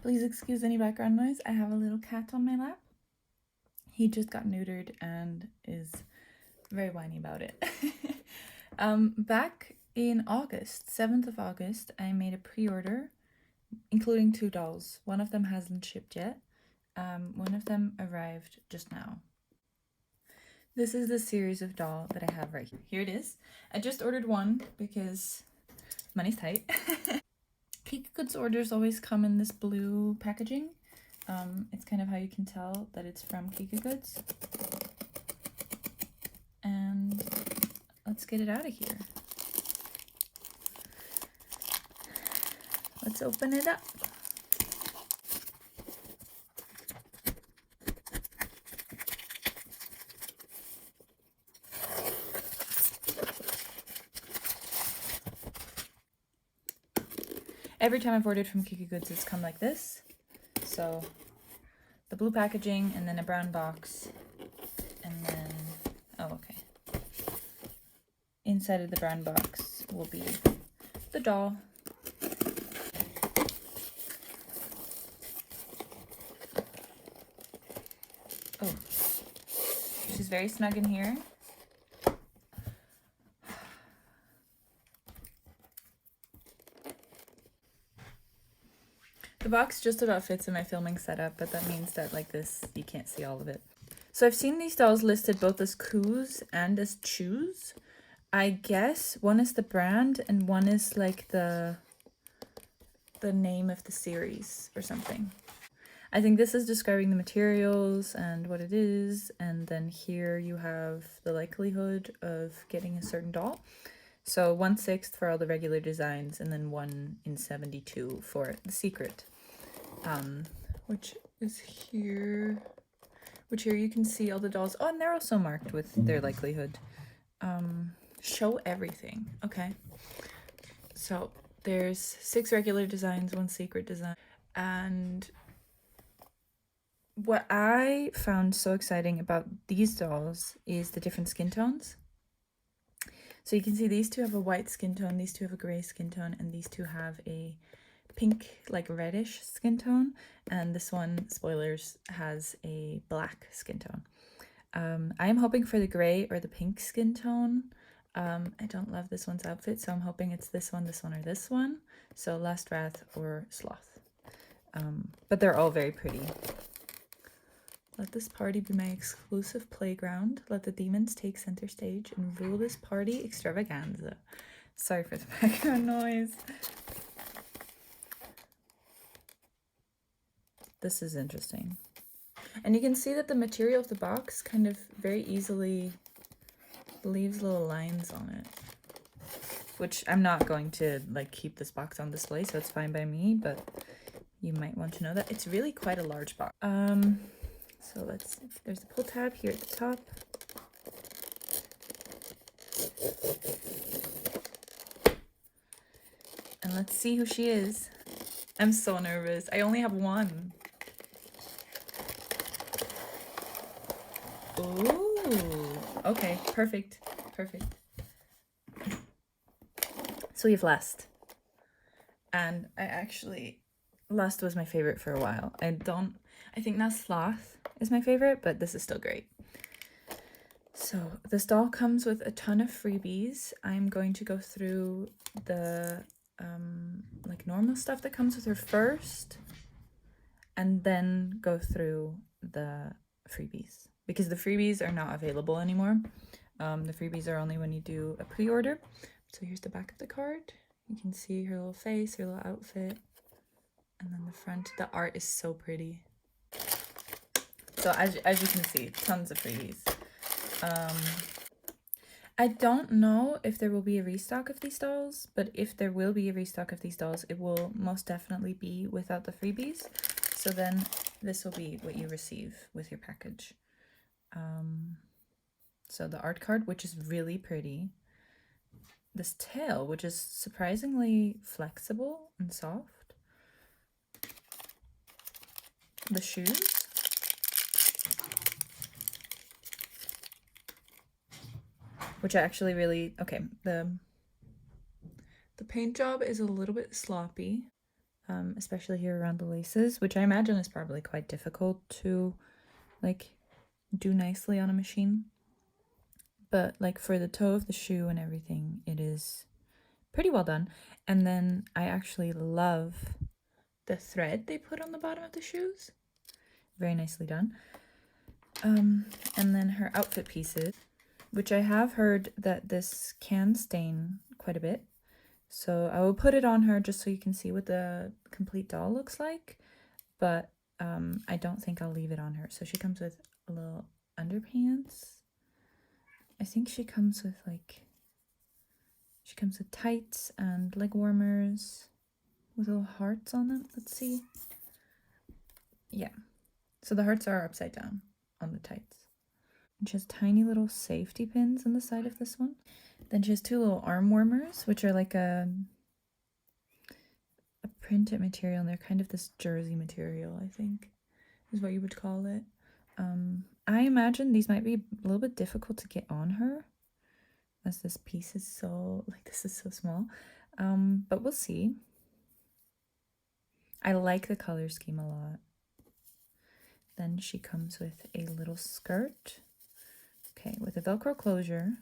Please excuse any background noise. I have a little cat on my lap. He just got neutered and is very whiny about it. Back in August, 7th of August, I made a pre-order, including 2 dolls. One of them hasn't shipped yet. One of them arrived just now. This is the series of doll that I have right here. Here it is. I just ordered one because money's tight. COOZE orders always come in this blue packaging. It's kind of how you can tell that it's from COOZE. And let's get it out of here. Let's open it up. Every time I've ordered from COOZE, it's come like this. So the blue packaging and then a brown box and then, oh, okay. Inside of the brown box will be the doll. Oh, she's very snug in here. The box just about fits in my filming setup, but that means that like this, you can't see all of it. So I've seen these dolls listed both as COOZE and as COOZE. I guess one is the brand and one is like the name of the series or something. I think this is describing the materials and what it is, and then here you have the likelihood of getting a certain doll. So 1/6 for all the regular designs and then 1 in 72 for the secret. Which is here, which here you can see all the dolls. Oh, and they're also marked with their likelihood. Show everything. Okay. So there's 6 regular designs, 1 secret design. And what I found so exciting about these dolls is the different skin tones. So you can see these 2 have a white skin tone, these 2 have a gray skin tone, and these 2 have a pink, like reddish skin tone, and this one, spoilers, has a black skin tone. I am hoping for the gray or the pink skin tone. I don't love this one's outfit, so I'm hoping it's this one, or this one. So Last Wrath or Sloth. But they're all very pretty. Let this party be my exclusive playground. Let the demons take center stage and rule this party extravaganza. Sorry for the background noise. This is interesting. And you can see that the material of the box kind of very easily leaves little lines on it. Which I'm not going to like keep this box on display, so it's fine by me, but you might want to know that. It's really quite a large box. So let's see. There's the pull tab here at the top. And let's see who she is. I'm so nervous. I only have one. Ooh, okay, perfect, perfect. So we have Lust. And Lust was my favorite for a while. I think now Sloth is my favorite, but this is still great. So this doll comes with a ton of freebies. I'm going to go through the like normal stuff that comes with her first, and then go through the freebies, because the freebies are not available anymore. The freebies are only when you do a pre-order. So here's the back of the card. You can see her little face, her little outfit, and then the front. The art is so pretty. So as you can see, tons of freebies. I don't know if there will be a restock of these dolls, but if there will be a restock of these dolls, it will most definitely be without the freebies. So then this will be what you receive with your package. So the art card, which is really pretty. This tail, which is surprisingly flexible and soft. The shoes. Which I actually really, okay, the paint job is a little bit sloppy. especially here around the laces, which I imagine is probably quite difficult to like do nicely on a machine. But like for the toe of the shoe and everything, it is pretty well done. And then I actually love the thread they put on the bottom of the shoes. Very nicely done. And then her outfit pieces, which I have heard that this can stain quite a bit. So I will put it on her just so you can see what the complete doll looks like. But I don't think I'll leave it on her. So she comes with a little underpants. I think she comes with tights and leg warmers with little hearts on them. Let's see. Yeah. So the hearts are upside down on the tights. And she has tiny little safety pins on the side of this one. Then she has two little arm warmers, which are like a printed material, and they're kind of this jersey material, I think, is what you would call it. I imagine these might be a little bit difficult to get on her, as this piece is so, this is so small. But we'll see. I like the color scheme a lot. Then she comes with a little skirt, okay, with a Velcro closure,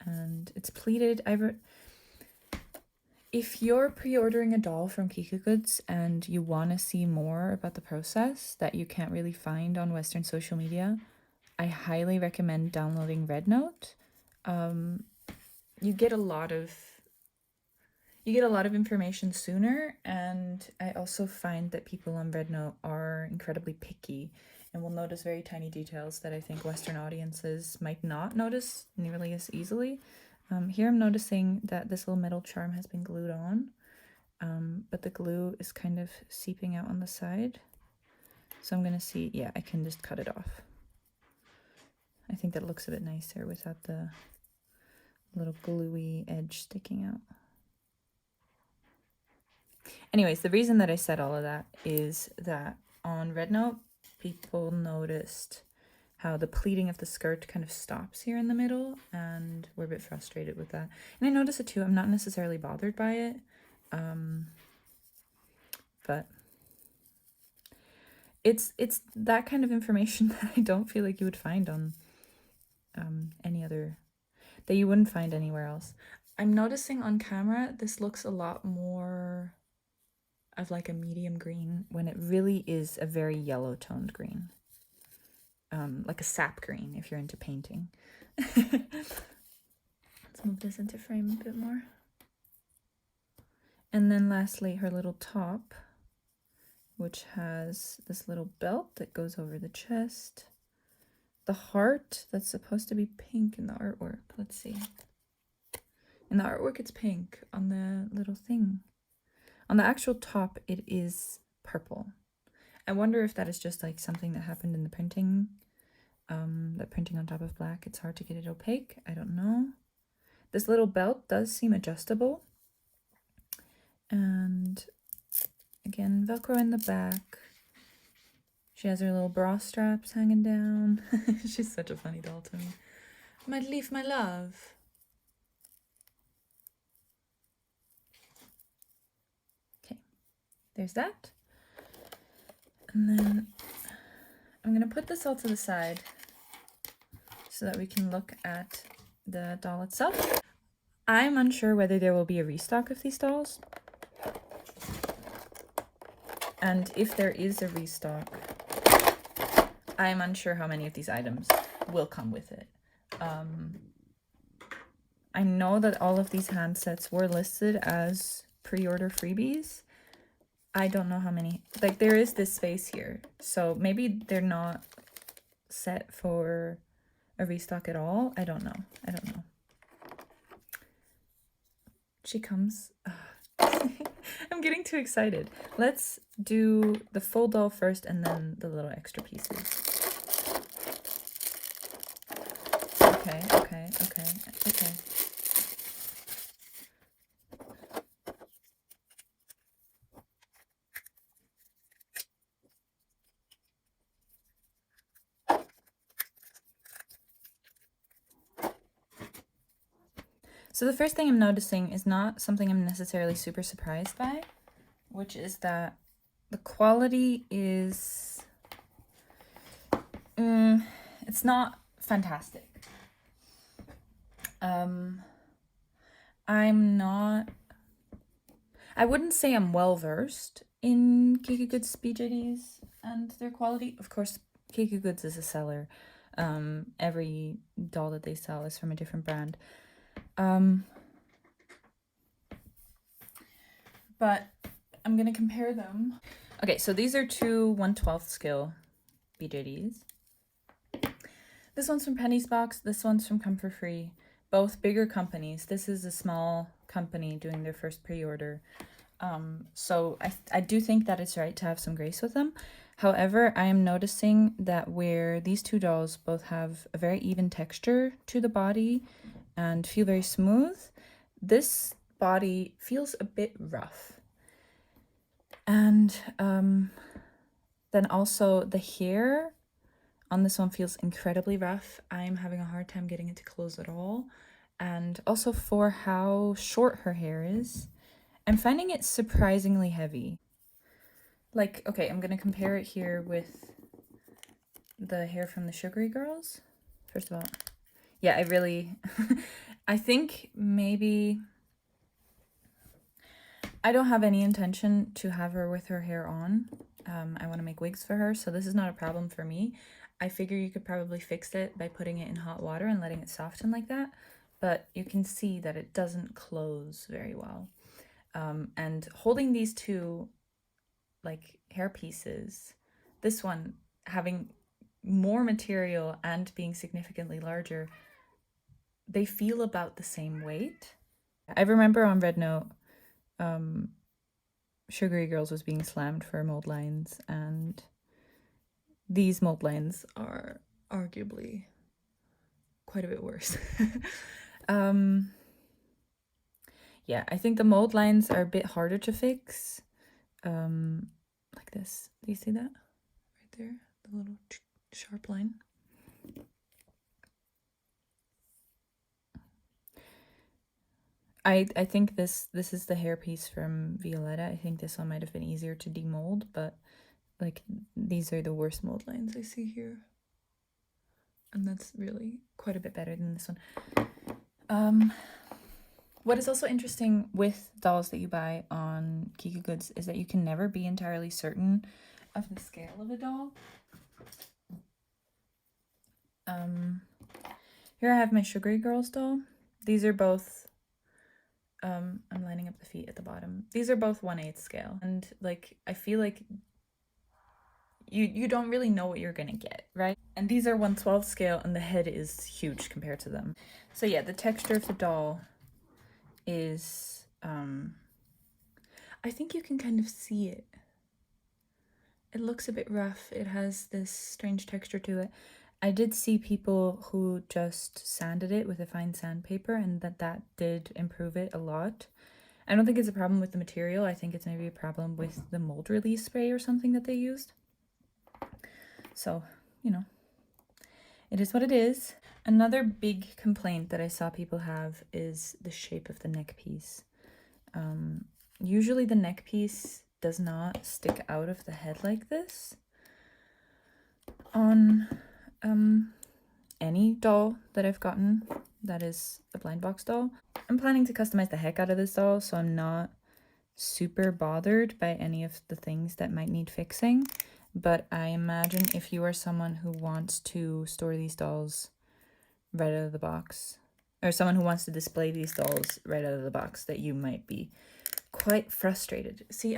and it's pleated. If you're pre-ordering a doll from COOZE and you want to see more about the process that you can't really find on Western social media, I highly recommend downloading RedNote. You get a lot of information sooner, and I also find that people on RedNote are incredibly picky and will notice very tiny details that I think Western audiences might not notice nearly as easily. Here I'm noticing that this little metal charm has been glued on, but the glue is kind of seeping out on the side. So I'm gonna see, yeah, I can just cut it off. I think that looks a bit nicer without the little gluey edge sticking out. Anyways, the reason that I said all of that is that on RedNote, people noticed how the pleating of the skirt kind of stops here in the middle, and we're a bit frustrated with that. And I notice it too. I'm not necessarily bothered by it, but it's that kind of information that I don't feel like you would find on any other, that you wouldn't find anywhere else. I'm noticing on camera this looks a lot more of like a medium green when it really is a very yellow toned green. Like a sap green if you're into painting. Let's move this into frame a bit more. And then lastly, her little top, which has this little belt that goes over the chest. The heart that's supposed to be pink in the artwork. Let's see. In the artwork, it's pink. On the little thing, on the actual top, it is purple. I wonder if that is just like something that happened in the printing. That printing on top of black, it's hard to get it opaque. I don't know. This little belt does seem adjustable. And again, Velcro in the back. She has her little bra straps hanging down. She's such a funny doll to me. My leaf, my love. Okay, there's that. And then I'm gonna put this all to the side so that we can look at the doll itself. I'm unsure whether there will be a restock of these dolls. And if there is a restock, I'm unsure how many of these items will come with it. I know that all of these handsets were listed as pre-order freebies. I don't know how many. Like, there is this space here, so maybe they're not set for a restock at all. I don't know. She comes. I'm getting too excited. Let's do the full doll first and then the little extra pieces. Okay. So the first thing I'm noticing is not something I'm necessarily super surprised by, which is that the quality is, it's not fantastic. I wouldn't say I'm well versed in COOZE BJDs and their quality. Of course, COOZE is a seller. Every doll that they sell is from a different brand. But I'm gonna compare them. Okay, so these are two 1/12 scale BJDs. This one's from Penny's Box, this one's from Comfort Free. Both bigger companies. This is a small company doing their first pre-order. So I do think that it's right to have some grace with them. However, I am noticing that where these two dolls both have a very even texture to the body and feel very smooth, this body feels a bit rough. And then also the hair on this one feels incredibly rough. I'm having a hard time getting it to close at all. And also for how short her hair is, I'm finding it surprisingly heavy. Like, okay, I'm gonna compare it here with the hair from the Sugary Girls. First of all, yeah, I really, I think maybe, I don't have any intention to have her with her hair on. I want to make wigs for her, so this is not a problem for me. I figure you could probably fix it by putting it in hot water and letting it soften like that, but you can see that it doesn't close very well. And holding these two like hair pieces, this one having more material and being significantly larger, they feel about the same weight. I remember on Red Note, Sugary Girls was being slammed for mold lines, and these mold lines are arguably quite a bit worse. Yeah, I think the mold lines are a bit harder to fix. Like this. Do you see that? Right there, the little sharp line. I think this is the hairpiece from Violetta. I think this one might have been easier to demold, but like these are the worst mold lines I see here. And that's really quite a bit better than this one. What is also interesting with dolls that you buy on COOZE is that you can never be entirely certain of the scale of a doll. Here I have my Sugary Girls doll. These are both, I'm lining up the feet at the bottom. These are both 1/8 scale. And like, I feel like you don't really know what you're gonna get, right? And these are 1/12 scale and the head is huge compared to them. So yeah, the texture of the doll is, I think you can kind of see it. It looks a bit rough. It has this strange texture to it. I did see people who just sanded it with a fine sandpaper and that did improve it a lot. I don't think it's a problem with the material. I think it's maybe a problem with the mold release spray or something that they used. So, you know, it is what it is. Another big complaint that I saw people have is the shape of the neck piece. Usually the neck piece does not stick out of the head like this on any doll that I've gotten that is a blind box doll. I'm planning to customize the heck out of this doll, so I'm not super bothered by any of the things that might need fixing. But I imagine if you are someone who wants to store these dolls right out of the box, or someone who wants to display these dolls right out of the box, that you might be quite frustrated. See,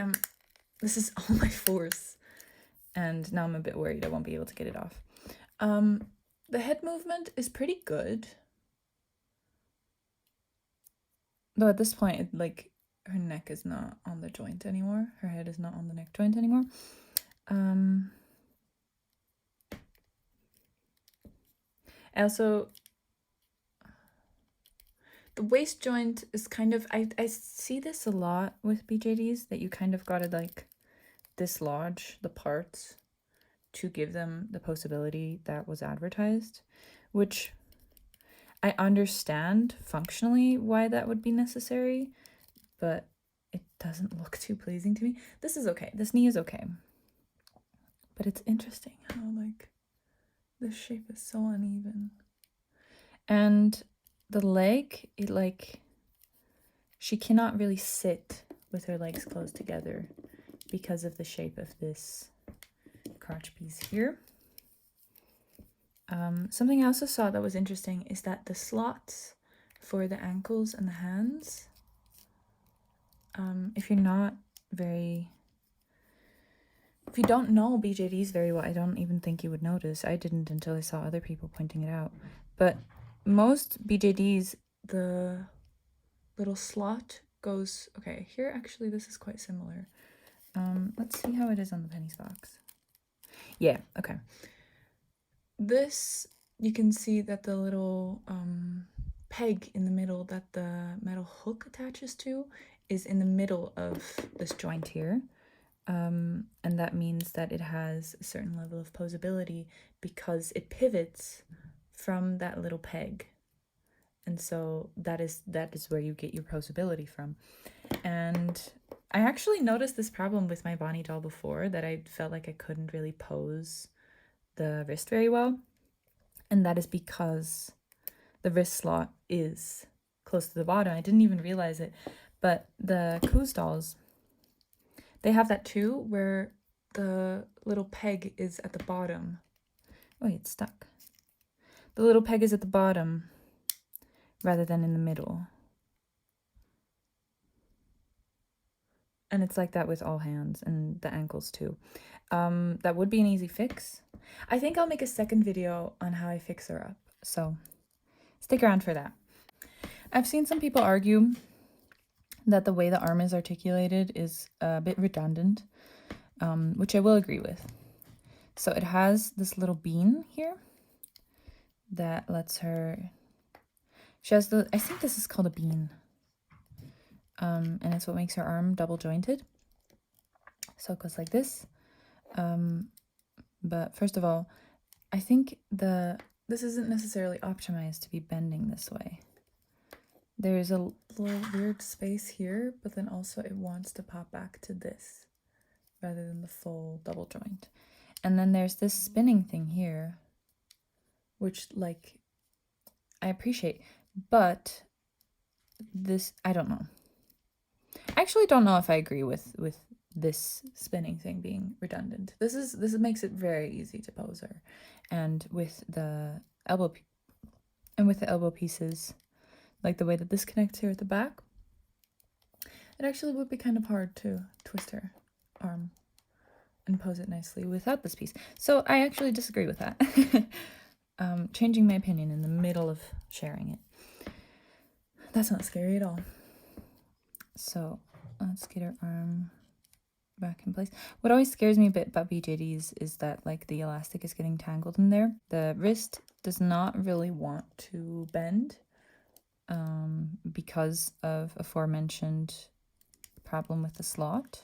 this is all my force, and now I'm a bit worried I won't be able to get it off. The head movement is pretty good, though at this point, like, her neck is not on the joint anymore. Her head is not on the neck joint anymore. I also, the waist joint is kind of, I see this a lot with BJDs, that you kind of gotta like dislodge the parts to give them the posability that was advertised, which I understand functionally why that would be necessary, but it doesn't look too pleasing to me. This is okay. This knee is okay. But it's interesting how, like, this shape is so uneven. And the leg, it, like, she cannot really sit with her legs closed together because of the shape of this crotch piece here. Something I also saw that was interesting is that the slots for the ankles and the hands, if you don't know BJDs very well, I don't even think you would notice. I didn't until I saw other people pointing it out. But most BJDs, the little slot goes, okay, here actually this is quite similar. Let's see how it is on the penny stocks. Yeah, okay. This, you can see that the little peg in the middle that the metal hook attaches to is in the middle of this joint here. And that means that it has a certain level of posability because it pivots from that little peg. And so that is where you get your posability from. And I actually noticed this problem with my Bonnie doll before, that I felt like I couldn't really pose the wrist very well. And that is because the wrist slot is close to the bottom. I didn't even realize it. But the COOZE dolls, they have that too, where the little peg is at the bottom. Oh, it's stuck. The little peg is at the bottom rather than in the middle. And it's like that with all hands and the ankles too. That would be an easy fix. I think I'll make a second video on how I fix her up, so stick around for that. I've seen some people argue that the way the arm is articulated is a bit redundant, which I will agree with. So it has this little bean here that lets her, she has I think this is called a bean. And it's what makes her arm double jointed. So it goes like this. But first of all, I think this isn't necessarily optimized to be bending this way. There's a little weird space here, but then also it wants to pop back to this rather than the full double joint. And then there's this spinning thing here, which, like, I appreciate, but this, I don't know. I actually don't know if I agree with this spinning thing being redundant. This makes it very easy to pose her, and with the elbow pieces, like the way that this connects here at the back, it actually would be kind of hard to twist her arm and pose it nicely without this piece. So I actually disagree with that. Changing my opinion in the middle of sharing it. That's not scary at all. So let's get her arm back in place. What always scares me a bit about BJDs is that, like, the elastic is getting tangled in there. The wrist does not really want to bend because of aforementioned problem with the slot.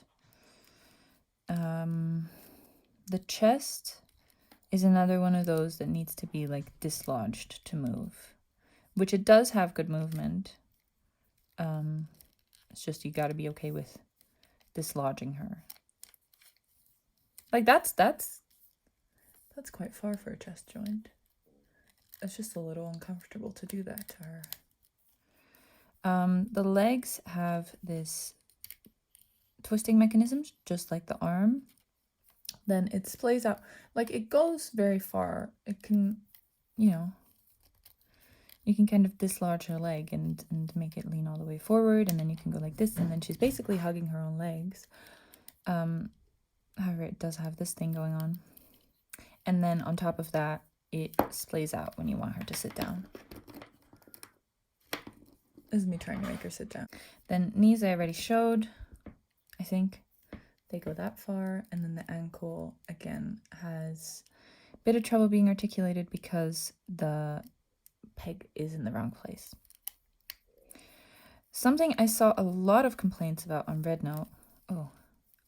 The chest is another one of those that needs to be, like, dislodged to move, which it does have good movement. It's just you got to be okay with dislodging her. Like, that's quite far for a chest joint. It's just a little uncomfortable to do that to her. The legs have this twisting mechanism, just like the arm. Then it splays out. Like, it goes very far. It can, you know, you can kind of dislodge her leg and make it lean all the way forward, and then you can go like this, and then she's basically hugging her own legs. However, it does have this thing going on. And then on top of that, it splays out when you want her to sit down. This is me trying to make her sit down. Then knees I already showed, I think. They go that far, and then the ankle, again, has a bit of trouble being articulated because the peg is in the wrong place. Something I saw a lot of complaints about on Red Note.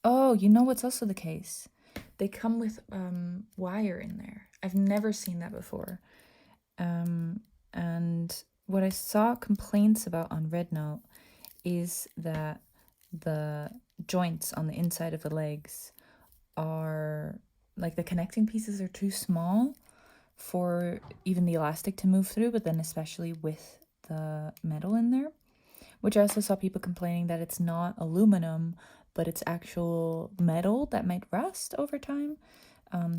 Oh, you know what's also the case? They come with wire in there. I've never seen that before. And what I saw complaints about on Rednote is that the joints on the inside of the legs are like the connecting pieces are too small for even the elastic to move through, but then especially with the metal in there, which I also saw people complaining that it's not aluminum, but it's actual metal that might rust over time.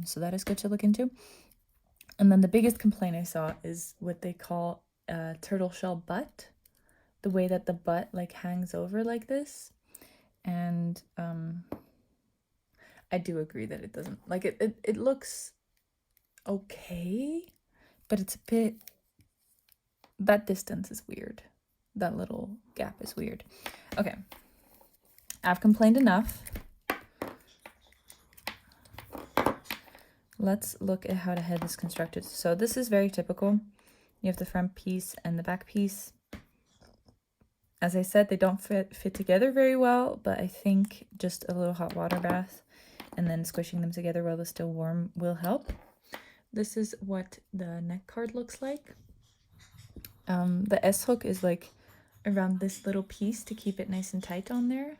So that is good to look into. And then the biggest complaint I saw is what they call a turtle shell butt, the way that the butt like hangs over like this. And I do agree that it doesn't like it looks okay, but it's a bit, that distance is weird. That little gap is weird. Okay, I've complained enough. Let's look at how the head is constructed. So this is very typical. You have the front piece and the back piece. As I said, they don't fit together very well, but I think just a little hot water bath and then squishing them together while they're still warm will help. This is what the neck card looks like. The S hook is like around this little piece to keep it nice and tight on there.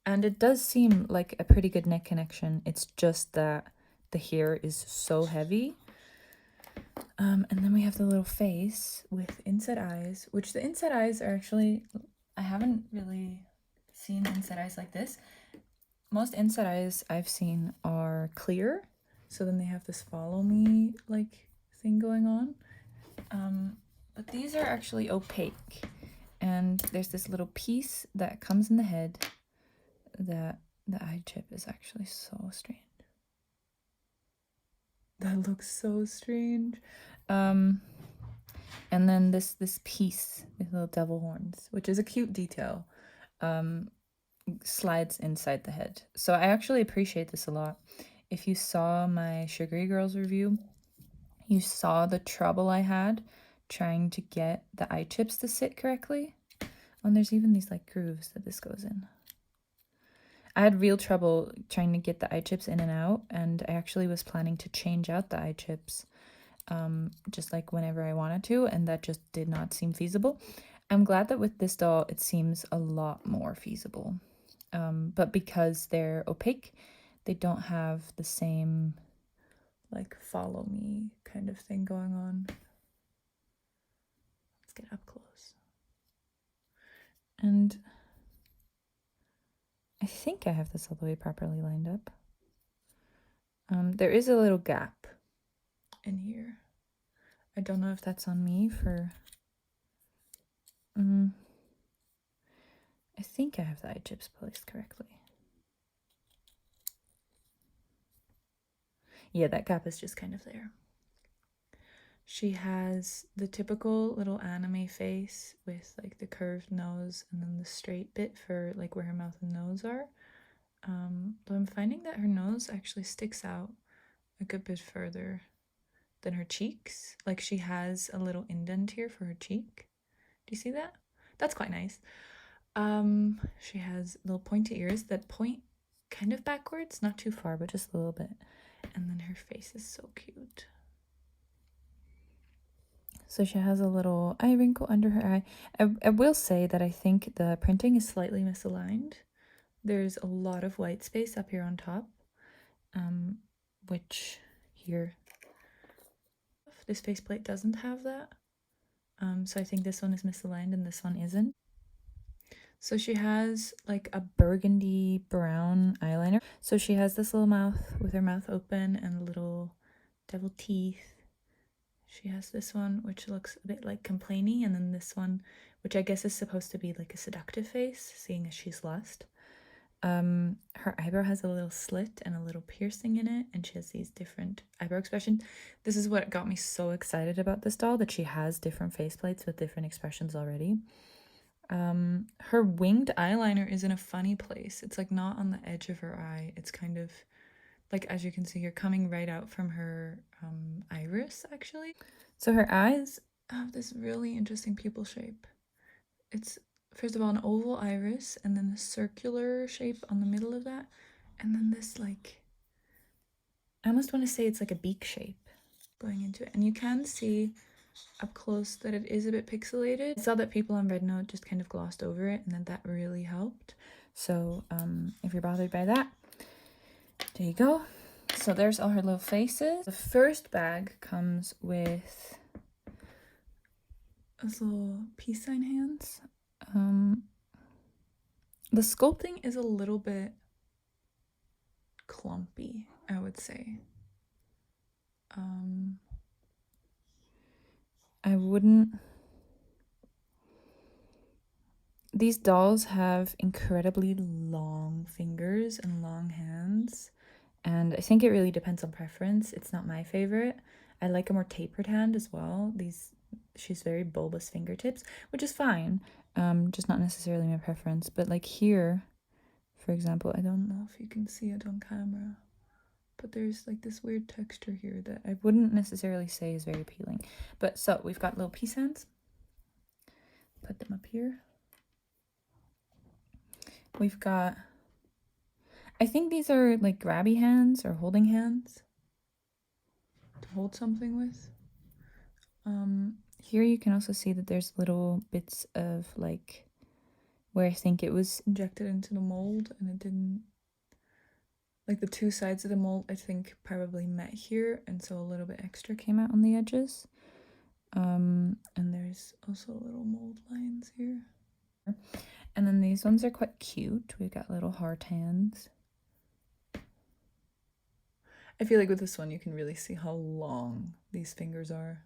And it does seem like a pretty good neck connection. It's just that the hair is so heavy. And then we have the little face with inside eyes, which the inside eyes are actually, I haven't really seen inside eyes like this. Most inside eyes I've seen are clear. So then they have this follow me like thing going on. But these are actually opaque. And there's this little piece that comes in the head that the eye chip is actually so strange. That looks so strange. And then this piece with little devil horns, which is a cute detail, slides inside the head. So I actually appreciate this a lot. If you saw my Sugary Girls review, you saw the trouble I had trying to get the eye chips to sit correctly. And there's even these like grooves that this goes in. I had real trouble trying to get the eye chips in and out, and I actually was planning to change out the eye chips just like whenever I wanted to, and that just did not seem feasible. I'm glad that with this doll it seems a lot more feasible. But because they're opaque, they don't have the same like follow me kind of thing going on. Let's get up close. And I think I have this all the way properly lined up. There is a little gap in here. I don't know if that's on me for... I think I have the eye chips placed correctly. Yeah, that gap is just kind of there. She has the typical little anime face with like the curved nose and then the straight bit for like where her mouth and nose are. Though I'm finding that her nose actually sticks out a good bit further than her cheeks. Like she has a little indent here for her cheek. Do you see that? That's quite nice. She has little pointy ears that point kind of backwards, not too far, but just a little bit. And then her face is so cute. So she has a little eye wrinkle under her eye. I will say that I think the printing is slightly misaligned. There's a lot of white space up here on top, which here, this faceplate doesn't have that. So I think this one is misaligned and this one isn't. So she has like a burgundy brown eyeliner. So she has this little mouth with her mouth open and little devil teeth. She has this one, which looks a bit like complaining, and then this one, which I guess is supposed to be like a seductive face, seeing as she's lust. Her eyebrow has a little slit and a little piercing in it, and she has these different eyebrow expressions. This is what got me so excited about this doll, that she has different faceplates with different expressions already. Her winged eyeliner is in a funny place. It's like not on the edge of her eye. It's kind of like, as you can see here, coming right out from her iris, actually. So her eyes have this really interesting pupil shape. It's, first of all, an oval iris, and then a circular shape on the middle of that, and then this, like, I almost want to say it's like a beak shape going into it. And you can see up close that it is a bit pixelated. I saw that people on Rednote just kind of glossed over it, and then that really helped. So if you're bothered by that, there you go. So there's all her little faces. The first bag comes with those little peace sign hands. The sculpting is a little bit clumpy, I would say. I wouldn't... These dolls have incredibly long fingers and long hands, and I think it really depends on preference. It's not my favorite. I like a more tapered hand as well. She's very bulbous fingertips, which is fine, just not necessarily my preference. But like here, for example, I don't know if you can see it on camera, but there's like this weird texture here that I wouldn't necessarily say is very appealing. But so we've got little peace hands. Put them up here. We've got, I think these are like grabby hands or holding hands to hold something with. Here you can also see that there's little bits of like where I think it was injected into the mold and it didn't, like the two sides of the mold I think probably met here, and so a little bit extra came out on the edges. And there's also little mold lines here. And then these ones are quite cute. We've got little heart hands. I feel like with this one you can really see how long these fingers are.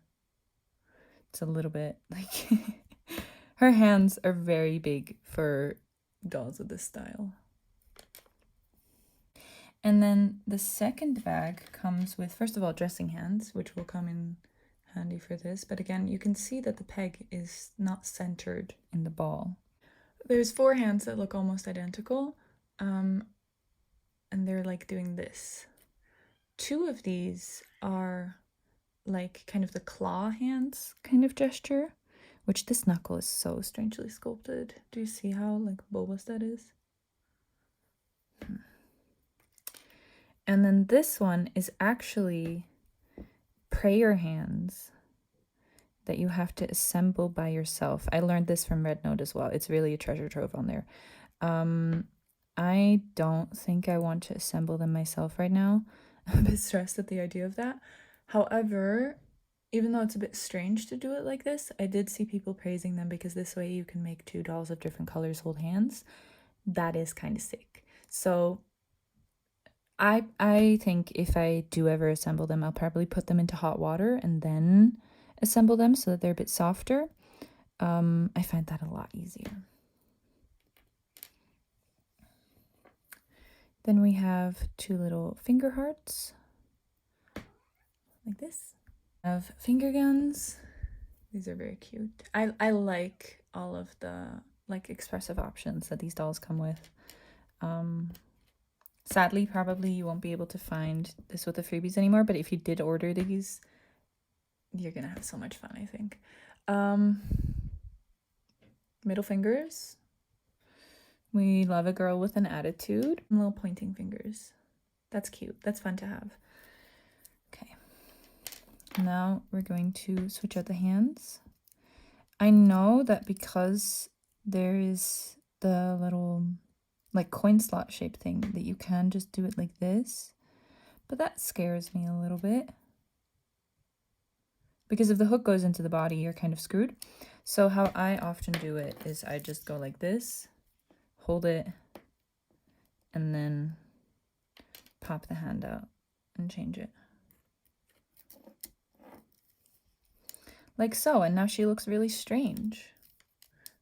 It's a little bit like her hands are very big for dolls of this style. And then the second bag comes with, first of all, dressing hands, which will come in handy for this. But again, you can see that the peg is not centered in the ball. There's 4 hands that look almost identical, and they're like doing this. 2 of these are like kind of the claw hands kind of gesture, which this knuckle is so strangely sculpted. Do you see how like bulbous that is? And then this one is actually prayer hands that you have to assemble by yourself. I learned this from Rednote as well. It's really a treasure trove on there. I don't think I want to assemble them myself right now. I'm a bit stressed at the idea of that. However, even though it's a bit strange to do it like this, I did see people praising them because this way you can make 2 dolls of different colors hold hands. That is kind of sick. So I think if I do ever assemble them, I'll probably put them into hot water and then assemble them so that they're a bit softer. I find that a lot easier. Then we have 2 little finger hearts, like this. I have finger guns. These are very cute. I like all of the like expressive options that these dolls come with. Sadly, probably you won't be able to find this with the freebies anymore, but if you did order these, you're gonna have so much fun, I think. Middle fingers. We love a girl with an attitude. And little pointing fingers. That's cute. That's fun to have. Okay. Now we're going to switch out the hands. I know that because there is the little like coin slot shape thing that you can just do it like this, but that scares me a little bit because if the hook goes into the body, you're kind of screwed. So how I often do it is I just go like this, hold it, and then pop the hand out and change it. Like so, and now she looks really strange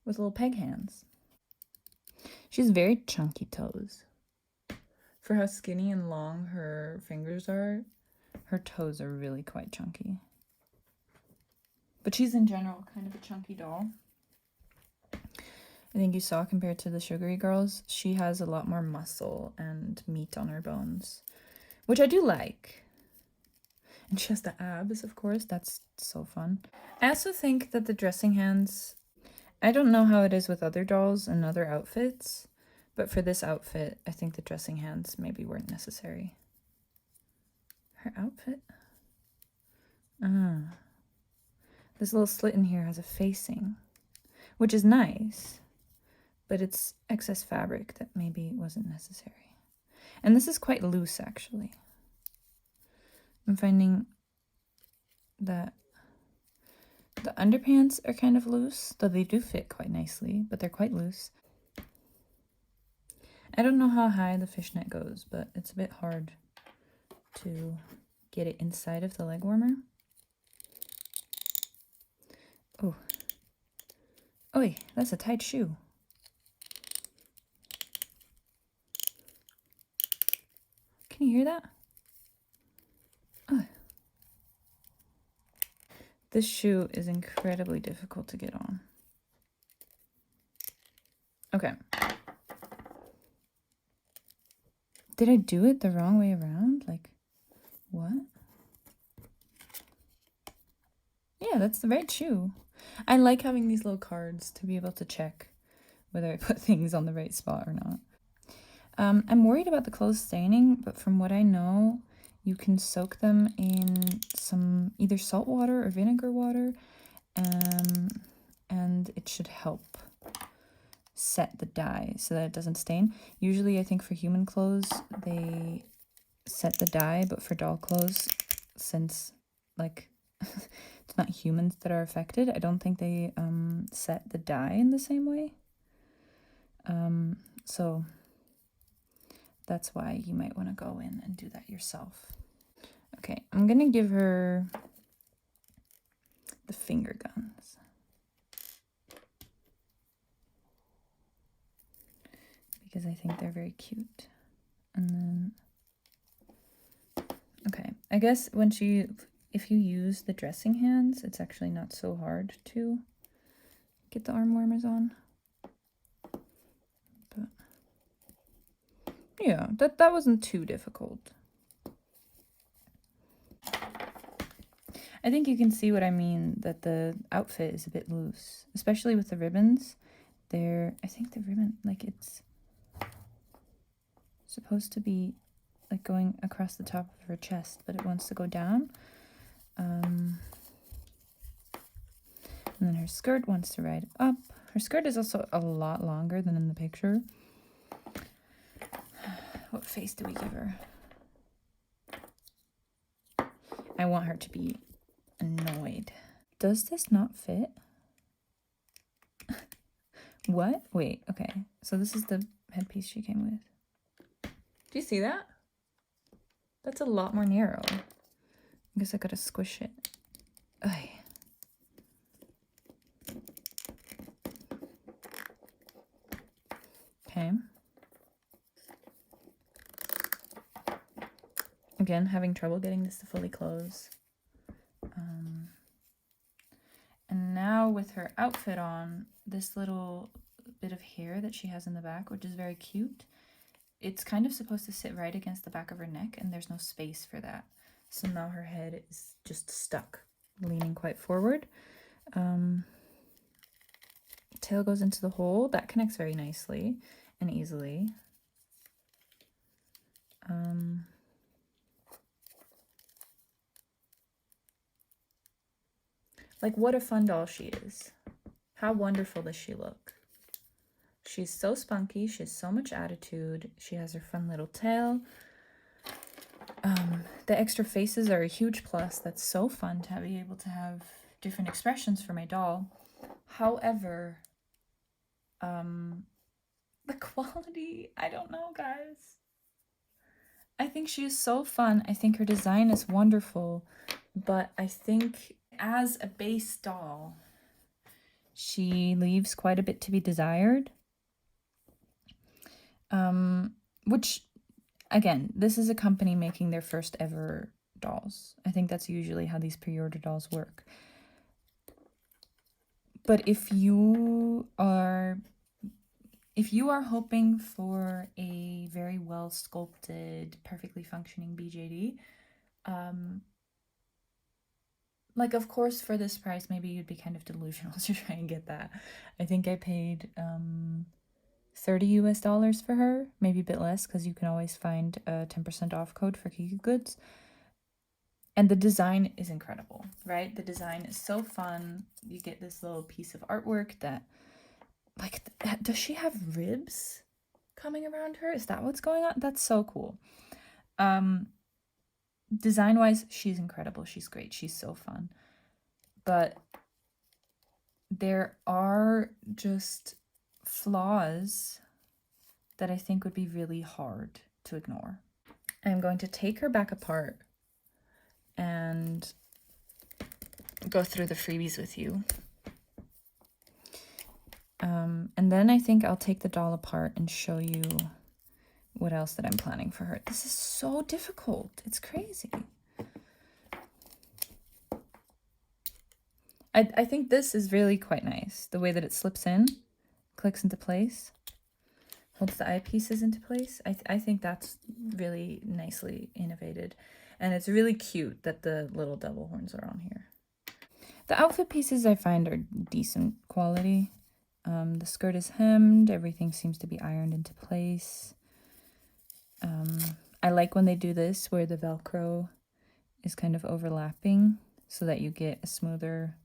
with little peg hands. She's very chunky toes. For how skinny and long her fingers are, her toes are really quite chunky. But she's in general kind of a chunky doll. I think you saw compared to the Sugary Girls, she has a lot more muscle and meat on her bones, which I do like. And she has the abs, of course. That's so fun. I also think that the dressing hands, I don't know how it is with other dolls and other outfits, but for this outfit, I think the dressing hands maybe weren't necessary. Her outfit? This little slit in here has a facing, which is nice, but it's excess fabric that maybe wasn't necessary. And this is quite loose, actually. I'm finding that the underpants are kind of loose, though they do fit quite nicely, but they're quite loose. I don't know how high the fishnet goes, but it's a bit hard to get it inside of the leg warmer. Oh. Oi, that's a tight shoe. Can you hear that? Oh. This shoe is incredibly difficult to get on. Okay. Did I do it the wrong way around? Like, what? Yeah, that's the right shoe. I like having these little cards to be able to check whether I put things on the right spot or not. I'm worried about the clothes staining, but from what I know, you can soak them in some either salt water or vinegar water, and it should help set the dye so that it doesn't stain. Usually I think for human clothes they set the dye, but for doll clothes, since like it's not humans that are affected, I don't think they set the dye in the same way. So that's why you might want to go in and do that yourself. Okay, I'm gonna give her the finger guns. Because I think they're very cute. And then, okay, I guess if you use the dressing hands, it's actually not so hard to get the arm warmers on. But yeah, that wasn't too difficult. I think you can see what I mean, that the outfit is a bit loose, especially with the ribbons. I think the ribbon, like, it's supposed to be like going across the top of her chest, but it wants to go down. And then her skirt wants to ride up. Her skirt is also a lot longer than in the picture. What face do we give her? I want her to be annoyed. Does this not fit? What? Wait, okay. So this is the headpiece she came with. Do you see that? That's a lot more narrow. I guess I gotta squish it. Ugh. Okay. Again, having trouble getting this to fully close. And now with her outfit on, this little bit of hair that she has in the back, which is very cute, it's kind of supposed to sit right against the back of her neck, and there's no space for that. So now her head is just stuck, leaning quite forward. Tail goes into the hole. That connects very nicely and easily. Like, what a fun doll she is. How wonderful does she look? She's so spunky. She has so much attitude. She has her fun little tail. The extra faces are a huge plus. That's so fun to be able to have different expressions for my doll. However, the quality, I don't know, guys. I think she is so fun. I think her design is wonderful, but I think as a base doll, she leaves quite a bit to be desired. Which, again, this is a company making their first ever dolls. I think that's usually how these pre-order dolls work. But if you are hoping for a very well sculpted, perfectly functioning BJD, like, of course, for this price, maybe you'd be kind of delusional to try and get that. I think I paid $30 US for her, maybe a bit less, because you can always find a 10% off code for Kiki Goods. And the design is incredible, right? The design is so fun. You get this little piece of artwork that, like, does she have ribs coming around her? Is that what's going on? That's so cool. Design-wise, she's incredible. She's great. She's so fun. But there are just flaws that I think would be really hard to ignore. I'm going to take her back apart and go through the freebies with you. And then I think I'll take the doll apart and show you what else that I'm planning for her. This is so difficult. It's crazy. I think this is really quite nice. The way that it slips in, clicks into place, holds the eyepieces into place. I think that's really nicely innovated. And it's really cute that the little devil horns are on here. The outfit pieces I find are decent quality. The skirt is hemmed. Everything seems to be ironed into place. I like when they do this where the Velcro is kind of overlapping so that you get a smoother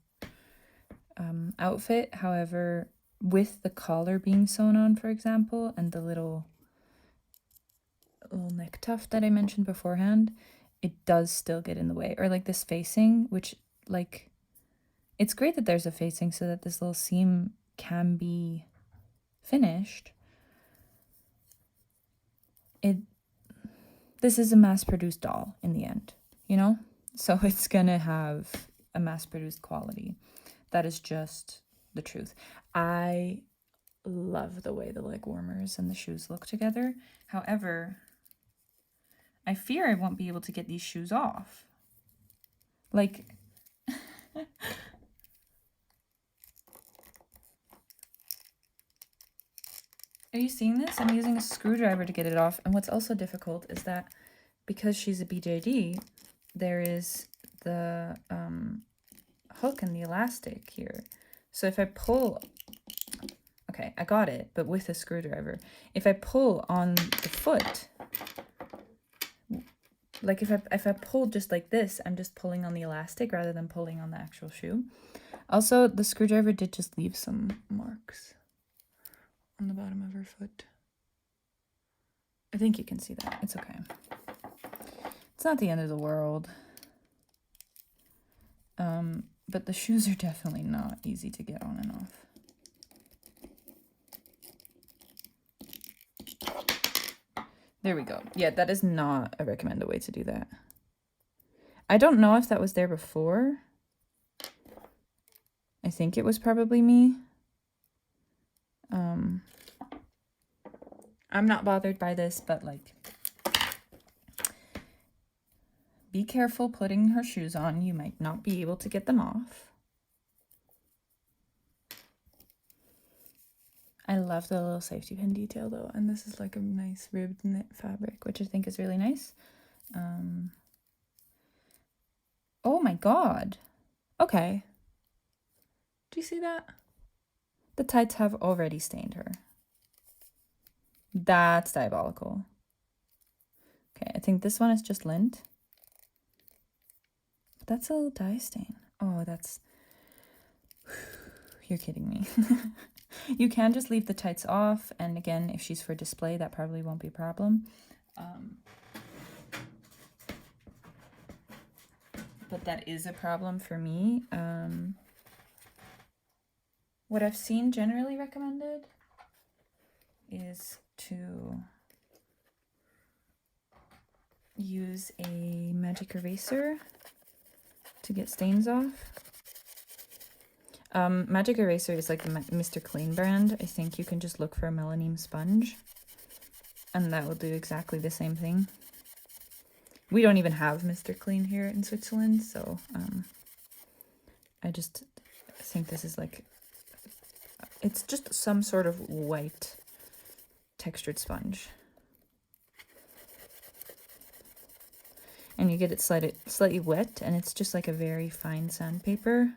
outfit. However, with the collar being sewn on, for example, and the little neck tuft that I mentioned beforehand, it does still get in the way. Or like this facing, which, like, it's great that there's a facing so that this little seam can be finished. This is a mass-produced doll in the end, you know? So it's gonna have a mass-produced quality. That is just the truth. I love the way the leg warmers and the shoes look together. However, I fear I won't be able to get these shoes off. Like, are you seeing this? I'm using a screwdriver to get it off. And what's also difficult is that because she's a BJD, there is the hook and the elastic here. So if I pull, okay, I got it, but with a screwdriver. If I pull on the foot, like if I pull just like this, I'm just pulling on the elastic rather than pulling on the actual shoe. Also, the screwdriver did just leave some marks on the bottom of her foot. I think you can see that. It's okay. It's not the end of the world. But the shoes are definitely not easy to get on and off. There we go. Yeah, that is not a recommended way to do that. I don't know if that was there before. I think it was probably me. I'm not bothered by this, but like, be careful putting her shoes on. You might not be able to get them off. I love the little safety pin detail though, and this is like a nice ribbed knit fabric, which I think is really nice. Oh my god. Okay. Do you see that? The tights have already stained her. That's diabolical. Okay, I think this one is just lint. But that's a little dye stain. Oh, that's... You're kidding me. You can just leave the tights off, and again, if she's for display, that probably won't be a problem. But that is a problem for me. What I've seen generally recommended is to use a magic eraser to get stains off. Magic eraser is like the Mr. Clean brand. I think you can just look for a melamine sponge, and that will do exactly the same thing. We don't even have Mr. Clean here in Switzerland, so I just think this is like, it's just some sort of white textured sponge. And you get it slightly wet, and it's just like a very fine sandpaper.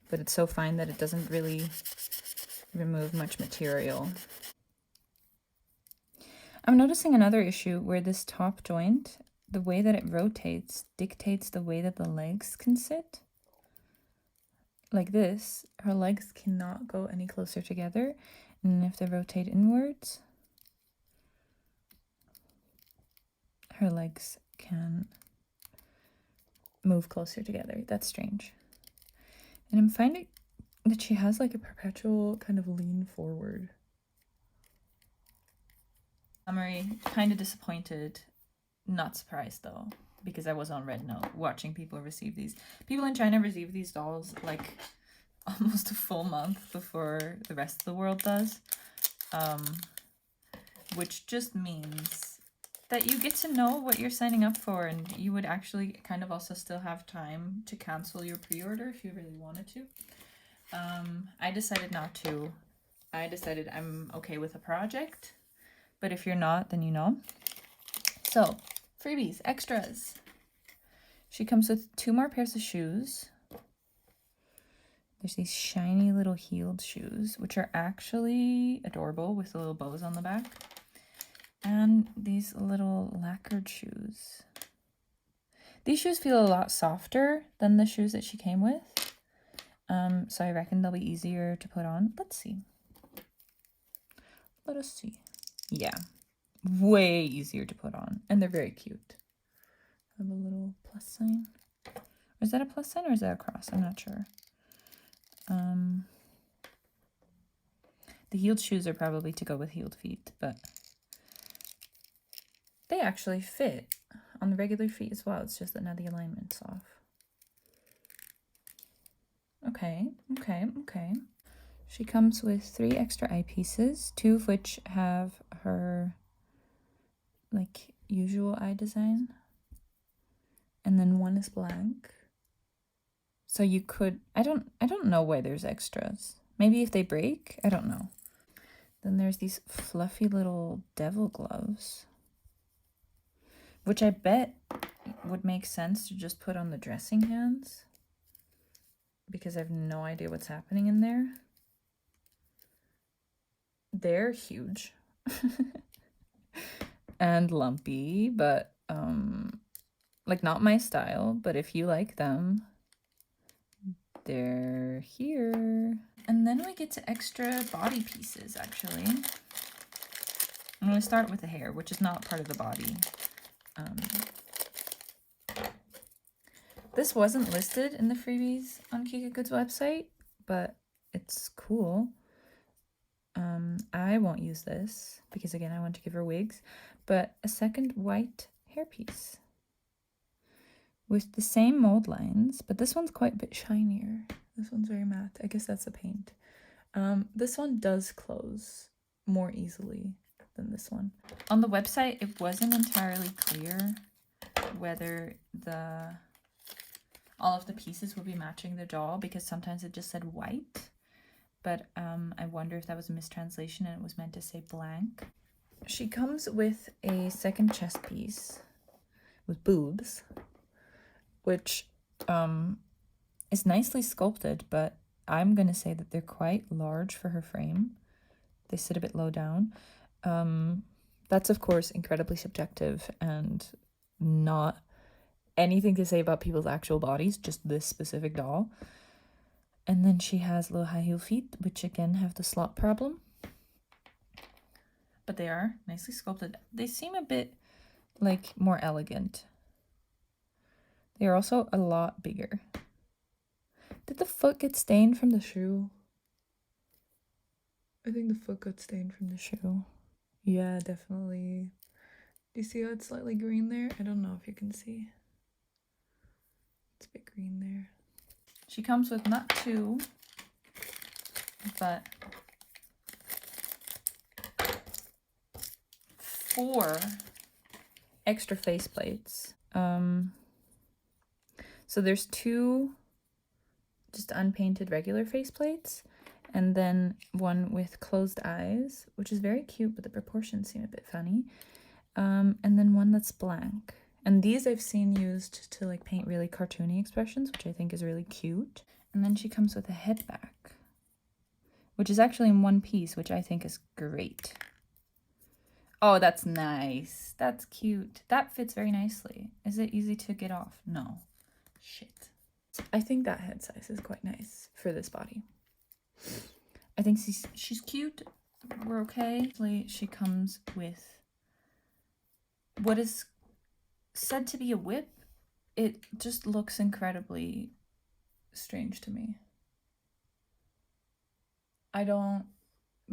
But it's so fine that it doesn't really remove much material. I'm noticing another issue where this top joint the way that it rotates dictates the way that the legs can sit. Like this, her legs cannot go any closer together. And if they rotate inwards, her legs can move closer together. That's strange. And I'm finding that she has like a perpetual kind of lean forward. Summary, kind of disappointed, not surprised though, because I was on Red Note watching people receive these. People in China receive these dolls like almost a full month before the rest of the world does, which just means that you get to know what you're signing up for, and you would actually kind of also still have time to cancel your pre-order if you really wanted to. I decided not to. I decided I'm okay with a project, but if you're not, then you know. So, freebies, extras. She comes with 2 more pairs of shoes. There's these shiny little heeled shoes, which are actually adorable with the little bows on the back. And these little lacquered shoes. These shoes feel a lot softer than the shoes that she came with. So I reckon they'll be easier to put on. Let's see. Let us see. Yeah, way easier to put on. And they're very cute. I have a little plus sign. Is that a plus sign or is that a cross? I'm not sure. The heeled shoes are probably to go with heeled feet, but they actually fit on the regular feet as well. It's just that now the alignment's off. Okay. She comes with 3 extra eyepieces, 2 of which have her like usual eye design, and then 1 is blank. So you could, I don't know why there's extras. Maybe if they break, I don't know. Then there's these fluffy little devil gloves, which I bet would make sense to just put on the dressing hands, because I have no idea what's happening in there. They're huge and lumpy, but like not my style, but if you like them, they're here. And then we get to extra body pieces, actually. I'm going to start with the hair, which is not part of the body. This wasn't listed in the freebies on COOZE's website, but it's cool. I won't use this because, again, I want to give her wigs, but a second white hairpiece with the same mold lines, but this one's quite a bit shinier. This one's very matte. I guess that's the paint. This one does close more easily than this one. On the website, it wasn't entirely clear whether all of the pieces will be matching the doll, because sometimes it just said white, but I wonder if that was a mistranslation and it was meant to say blank. She comes with a second chest piece with boobs, which is nicely sculpted, but I'm gonna say that they're quite large for her frame. They sit a bit low down. That's of course incredibly subjective and not anything to say about people's actual bodies, just this specific doll. And then she has little high heel feet, which again have the slot problem, but they are nicely sculpted. They seem a bit like more elegant. They are also a lot bigger. Did the foot get stained from the shoe? I think the foot got stained from the shoe. Yeah, definitely. Do you see how it's slightly green there? I don't know if you can see. It's a bit green there. She comes with not 2, but 4 extra face plates. So there's 2 just unpainted regular face plates, and then 1 with closed eyes, which is very cute, but the proportions seem a bit funny. And then 1 that's blank. And these I've seen used to like paint really cartoony expressions, which I think is really cute. And then she comes with a head back, which is actually in 1 piece, which I think is great. Oh, that's nice. That's cute. That fits very nicely. Is it easy to get off? No. Shit. I think that head size is quite nice for this body. I think she's cute. We're okay. She comes with what is said to be a whip. It just looks incredibly strange to me.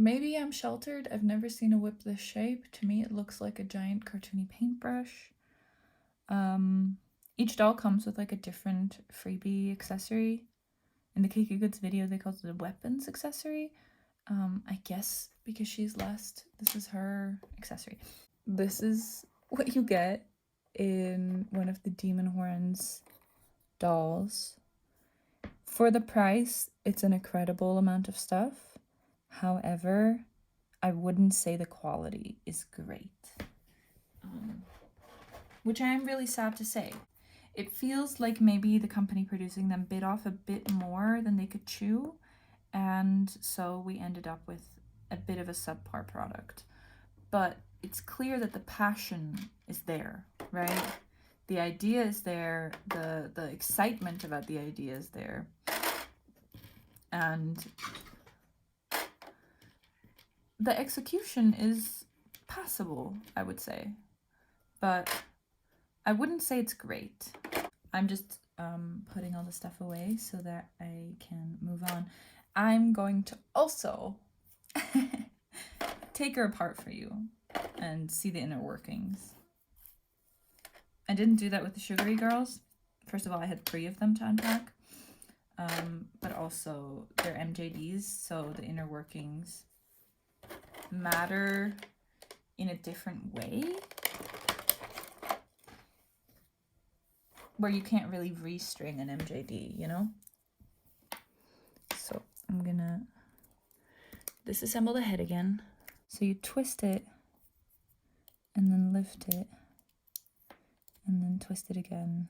Maybe I'm sheltered. I've never seen a whip this shape. To me, it looks like a giant cartoony paintbrush. Each doll comes with like a different freebie accessory. In the COOZE video, they called it a weapons accessory. I guess because she's last, this is her accessory. This is what you get in one of the Demon Horns dolls. For the price, it's an incredible amount of stuff. However, I wouldn't say the quality is great. Which I am really sad to say. It feels like maybe the company producing them bit off a bit more than they could chew, and so we ended up with a bit of a subpar product. But it's clear that the passion is there, right? The idea is there, the excitement about the idea is there. And the execution is passable, I would say. But I wouldn't say it's great. I'm just putting all the stuff away so that I can move on. I'm going to also take her apart for you and see the inner workings. I didn't do that with the Sugary Girls. First of all, I had 3 of them to unpack. But also they're MJDs, so the inner workings matter in a different way, where you can't really restring an MJD, you know? So I'm gonna disassemble the head again. So you twist it and then lift it and then twist it again.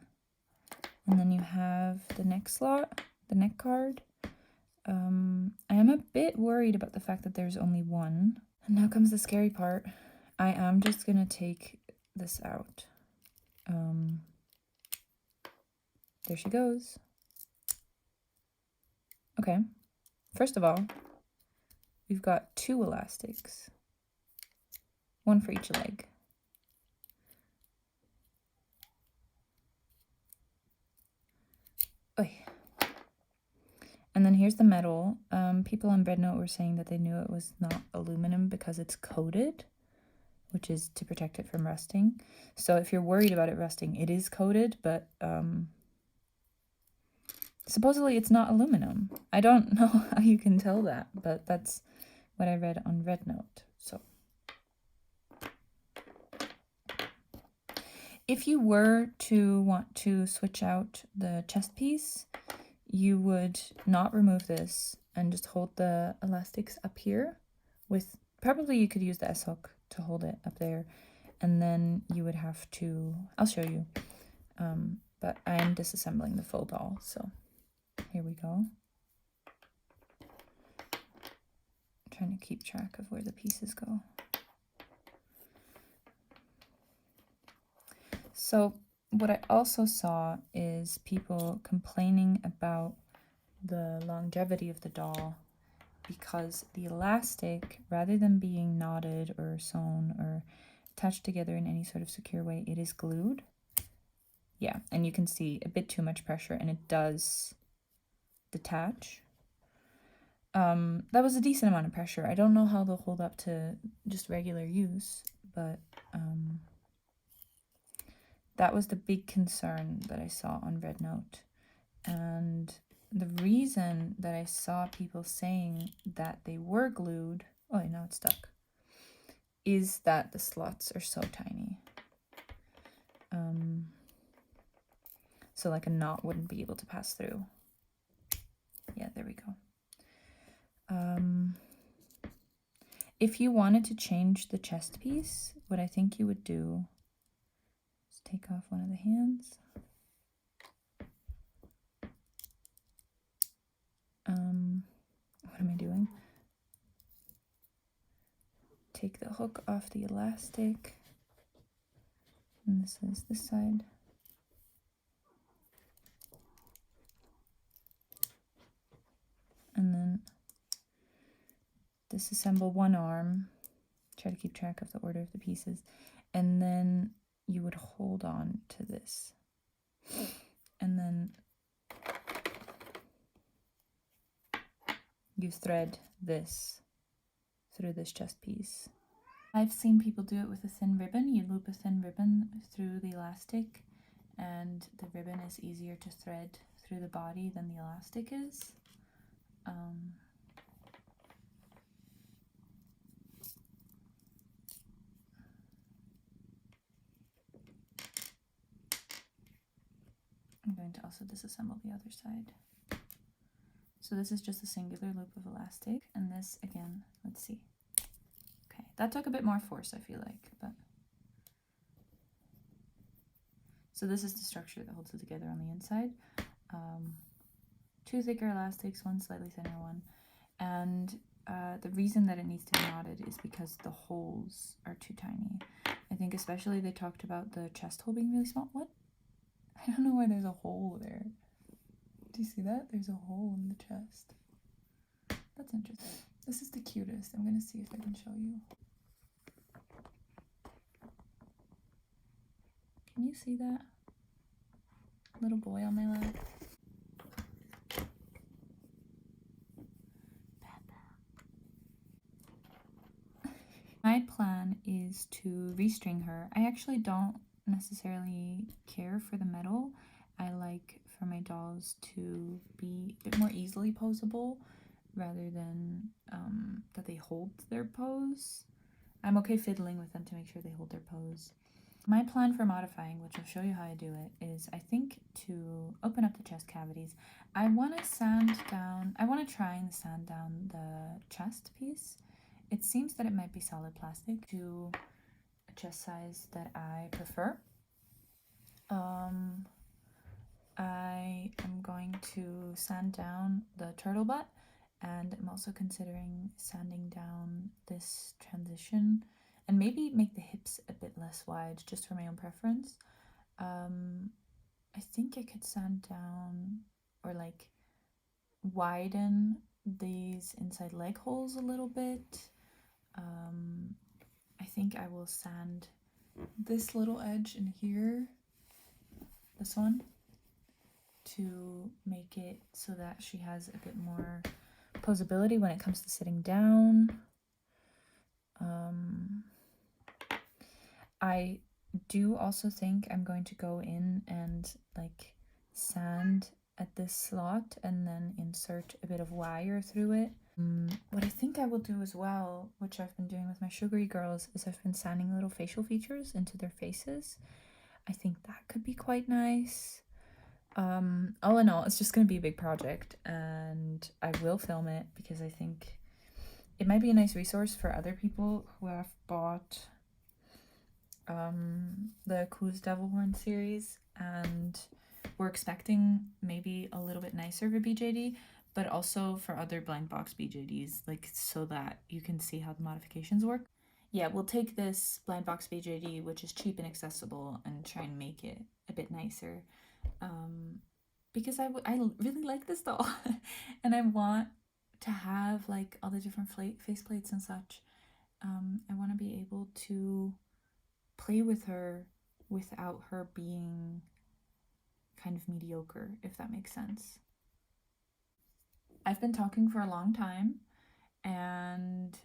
And then you have the neck slot, the neck card. I am a bit worried about the fact that there's only one. And now comes the scary part. I am just gonna take this out. There she goes. Okay, first of all, we've got 2 elastics. 1 for each leg. Oy. And then here's the metal. People on Red Note were saying that they knew it was not aluminum because it's coated, which is to protect it from rusting. So if you're worried about it rusting, it is coated, but supposedly it's not aluminum. I don't know how you can tell that, but that's what I read on Red Note. So if you were to want to switch out the chest piece, you would not remove this and just hold the elastics up here with, probably you could use the S-hook to hold it up there, and then you would have to, I'll show you, but I am disassembling the full doll, so here we go. I'm trying to keep track of where the pieces go. So what I also saw is people complaining about the longevity of the doll because the elastic, rather than being knotted or sewn or attached together in any sort of secure way, it is glued. Yeah, and you can see a bit too much pressure and it does detach. That was a decent amount of pressure. I don't know how they'll hold up to just regular use, but that was the big concern that I saw on Red Note. And the reason that I saw people saying that they were glued, oh, now it's stuck, is that the slots are so tiny. So like a knot wouldn't be able to pass through. Yeah, there we go. If you wanted to change the chest piece, what I think you would do is take off one of the hands. What am I doing? take the hook off the elastic. And this is this side. And then disassemble one arm. Try to keep track of the order of the pieces. And then you would hold on to this. And then you thread this through this chest piece. I've seen people do it with a thin ribbon. You loop a thin ribbon through the elastic, and the ribbon is easier to thread through the body than the elastic is. I'm going to also disassemble the other side. So this is just a singular loop of elastic, and this again, let's see. Okay, that took a bit more force, I feel like, but. So this is the structure that holds it together on the inside. Two thicker elastics, one slightly thinner one. And the reason that it needs to be knotted is because the holes are too tiny. I think especially they talked about the chest hole being really small. What? I don't know why there's a hole there. Do you see that? There's a hole in the chest. That's interesting. This is the cutest. I'm gonna see if I can show you. Can you see that? Little boy on my lap. My plan is to restring her. I actually don't necessarily care for the metal. I like for my dolls to be a bit more easily posable rather than that they hold their pose. I'm okay fiddling with them to make sure they hold their pose. My plan for modifying, which I'll show you how I do it, is I think to open up the chest cavities, I want to try and sand down the chest piece. It seems that it might be solid plastic to a chest size that I prefer. I am going to sand down the turtle butt, and I'm also considering sanding down this transition and maybe make the hips a bit less wide just for my own preference. I think I could sand down or like widen these inside leg holes a little bit. I think I will sand this little edge in here, this one, to make it so that she has a bit more posability when it comes to sitting down. I do also think I'm going to go in and like sand at this slot and then insert a bit of wire through it. What I think I will do as well, which I've been doing with my sugary girls, is I've been sanding little facial features into their faces. I think that could be quite nice. All in all, it's just going to be a big project, and I will film it because I think it might be a nice resource for other people who have bought the COOZE Devil Horns series and we're expecting maybe a little bit nicer of a BJD, but also for other blind box BJDs, like so that you can see how the modifications work. Yeah, we'll take this blind box BJD, which is cheap and accessible, and try and make it a bit nicer. Because I really like this doll and I want to have like all the different face plates and such. I want to be able to play with her without her being kind of mediocre, if that makes sense. I've been talking for a long time, and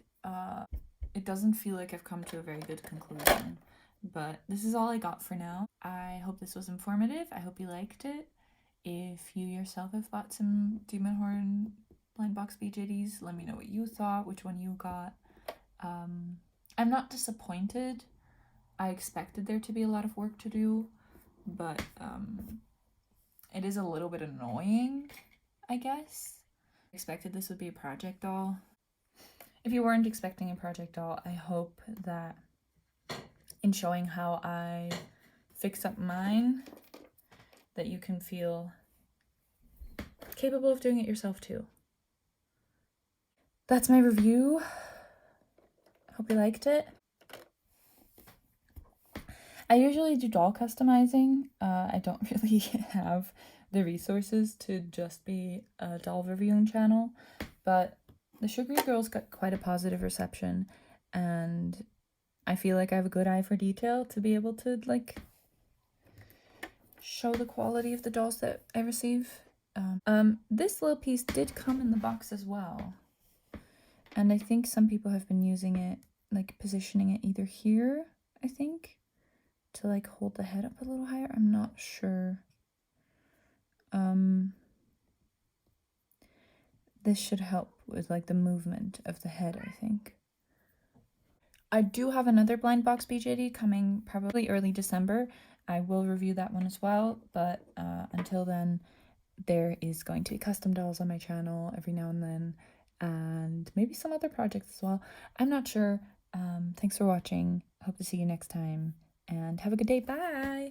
it doesn't feel like I've come to a very good conclusion, but this is all I got for now. I hope this was informative. I hope you liked it. If you yourself have bought some Demon Horn blind box BJDs, let me know what you thought, which one you got. I'm not disappointed. I expected there to be a lot of work to do, but it is a little bit annoying, I guess. I expected this would be a project doll. If you weren't expecting a project doll, I hope that in showing how I fix up mine, that you can feel capable of doing it yourself too. That's my review. Hope you liked it. I usually do doll customizing. I don't really have the resources to just be a doll reviewing channel, but the Sugary Girls got quite a positive reception, and I feel like I have a good eye for detail to be able to like show the quality of the dolls that I receive. This little piece did come in the box as well, and I think some people have been using it, like positioning it either here, I think, to like hold the head up a little higher. I'm not sure. This should help with like the movement of the head, I think. I do have another blind box BJD coming probably early December. I will review that one as well, but until then, there is going to be custom dolls on my channel every now and then, and maybe some other projects as well. I'm not sure. Thanks for watching. Hope to see you next time, and have a good day. Bye!